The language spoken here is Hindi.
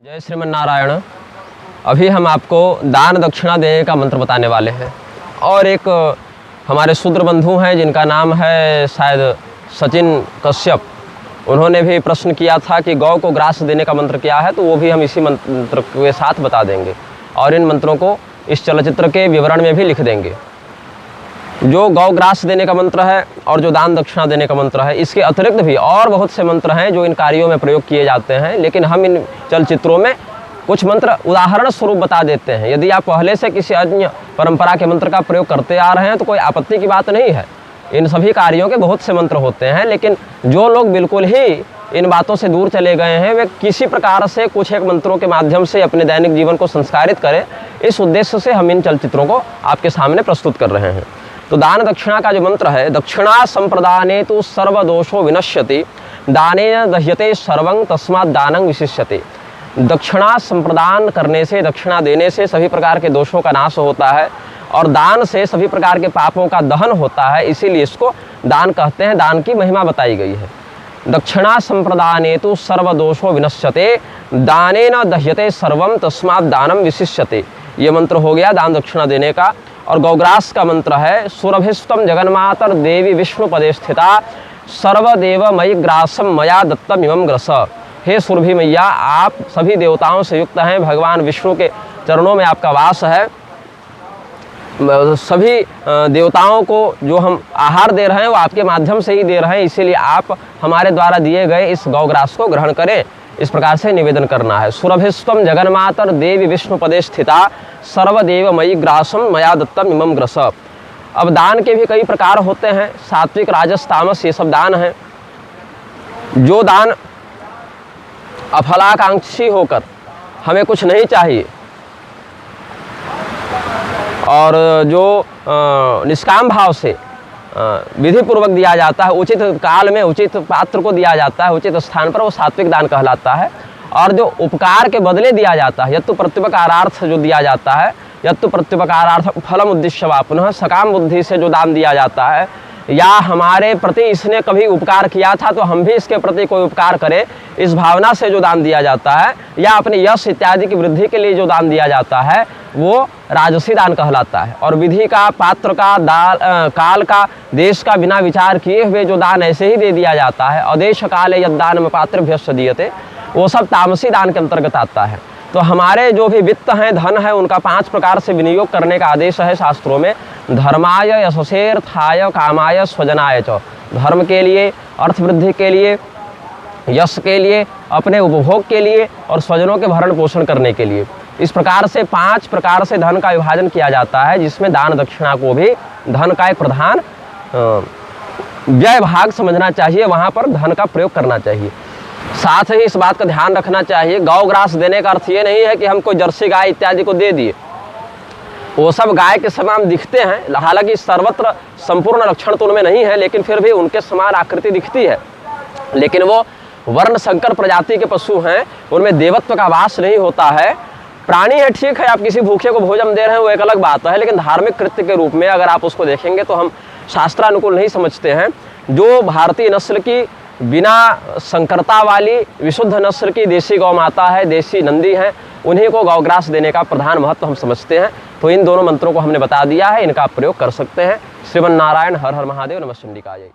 जय श्रीमन नारायण। अभी हम आपको दान दक्षिणा देने का मंत्र बताने वाले हैं। और एक हमारे शूद्र बंधु हैं जिनका नाम है शायद सचिन कश्यप, उन्होंने भी प्रश्न किया था कि गौ को ग्रास देने का मंत्र क्या है, तो वो भी हम इसी मंत्र के साथ बता देंगे और इन मंत्रों को इस चलचित्र के विवरण में भी लिख देंगे। जो गौ ग्रास देने का मंत्र है और जो दान दक्षिणा देने का मंत्र है, इसके अतिरिक्त भी और बहुत से मंत्र हैं जो इन कार्यों में प्रयोग किए जाते हैं, लेकिन हम इन चलचित्रों में कुछ मंत्र उदाहरण स्वरूप बता देते हैं। यदि आप पहले से किसी अन्य परंपरा के मंत्र का प्रयोग करते आ रहे हैं तो कोई आपत्ति की बात नहीं है। इन सभी कार्यों के बहुत से मंत्र होते हैं, लेकिन जो लोग बिल्कुल ही इन बातों से दूर चले गए हैं, वे किसी प्रकार से कुछ एक मंत्रों के माध्यम से अपने दैनिक जीवन को संस्कारित करें, इस उद्देश्य से हम इन चलचित्रों को आपके सामने प्रस्तुत कर रहे हैं। तो दान दक्षिणा का जो मंत्र है, दक्षिणा संप्रदाने तो सर्वदोषो विनश्यति, दानेन दह्यते सर्वं तस्मात् दानं विशिष्यते। दक्षिणा संप्रदान करने से, दक्षिणा देने से सभी प्रकार के दोषों का नाश होता है और दान से सभी प्रकार के पापों का दहन होता है, इसीलिए इसको दान कहते हैं। दान की महिमा बताई गई है। दक्षिणा संप्रदाने तो सर्वदोषो विनश्यते, दानेन दह्यते सर्वं तस्मात् दानं विशिष्यते। ये मंत्र हो गया दान दक्षिणा देने का। और गौग्रास का मंत्र है सुरभिष्टम जगन्मातर देवी विष्णु पदे स्थिता, सर्वदेव मयि ग्रासम मया दत्तम इमं ग्रस। हे सुरभि मैया, आप सभी देवताओं से युक्त हैं, भगवान विष्णु के चरणों में आपका वास है। सभी देवताओं को जो हम आहार दे रहे हैं वो आपके माध्यम से ही दे रहे हैं, इसीलिए आप हमारे द्वारा दिए गए इस गौग्रास को ग्रहण करें, इस प्रकार से निवेदन करना है। सुरभिस्त्वं जगन्मातर देवी विष्णु पदे स्थिता, सर्वदेव मयि ग्रासम मया दत्तम इमं ग्रस। अब दान के भी कई प्रकार होते हैं, सात्विक राजस तामस, ये सब दान हैं। जो दान अफलाकांक्षी होकर हमें कुछ नहीं चाहिए और जो निष्काम भाव से विधि पूर्वक दिया जाता है, उचित काल में उचित पात्र को दिया जाता है, उचित स्थान पर, वो सात्विक दान कहलाता है। और जो उपकार के बदले दिया जाता है, यत्तु प्रत्युपकारार्थ जो दिया जाता है, यत्तु प्रत्युपकारार्थ फलम उद्देश्य वा पुनः, सकाम बुद्धि से जो दान दिया जाता है, या हमारे प्रति इसने कभी उपकार किया था तो हम भी इसके प्रति कोई उपकार करें, इस भावना से जो दान दिया जाता है, या अपने यश इत्यादि की वृद्धि के लिए जो दान दिया जाता है, वो राजसी दान कहलाता है। और विधि का, पात्र का, काल का, देश का बिना विचार किए हुए जो दान ऐसे ही दे दिया जाता है, अदेश काले यद्दान में पात्रभ्यस्य दीयते, वो सब तामसी दान के अंतर्गत आता है। तो हमारे जो भी वित्त हैं, धन है, उनका 5 प्रकार से विनियोग करने का आदेश है शास्त्रों में। धर्माय, यशसेर्थाय, कामाय, स्वजनाय च। धर्म के लिए, अर्थवृद्धि के लिए, यश के लिए, अपने उपभोग के लिए और स्वजनों के भरण पोषण करने के लिए। इस प्रकार से 5 प्रकार से धन का विभाजन किया जाता है, जिसमें दान दक्षिणा को भी धन का एक प्रधान व्यय भाग समझना चाहिए, वहाँ पर धन का प्रयोग करना चाहिए। साथ ही इस बात का ध्यान रखना चाहिए, गौ ग्रास देने का अर्थ ये नहीं है कि हम कोई जर्सी गाय इत्यादि को दे दिए। वो सब गाय के समान दिखते हैं, हालांकि सर्वत्र संपूर्ण लक्षण तो उनमें नहीं है, लेकिन फिर भी उनके समान आकृति दिखती है, लेकिन वो वर्ण संकर प्रजाति के पशु हैं, उनमें देवत्व का वास नहीं होता है। प्राणी है, ठीक है, आप किसी भूखे को भोजन दे रहे हैं वो एक अलग बात है, लेकिन धार्मिक कृत्य के रूप में अगर आप उसको देखेंगे तो हम शास्त्रानुकूल नहीं समझते हैं। जो भारतीय नस्ल की, बिना संकरता वाली, विशुद्ध नस्ल की देसी गौ माता है, देसी नंदी है, उन्हीं को गौग्रास देने का प्रधान महत्व हम समझते हैं। तो इन दोनों मंत्रों को हमने बता दिया है, इनका आप प्रयोग कर सकते हैं। श्रीमन नारायण। हर हर महादेव। नमः शिवाय।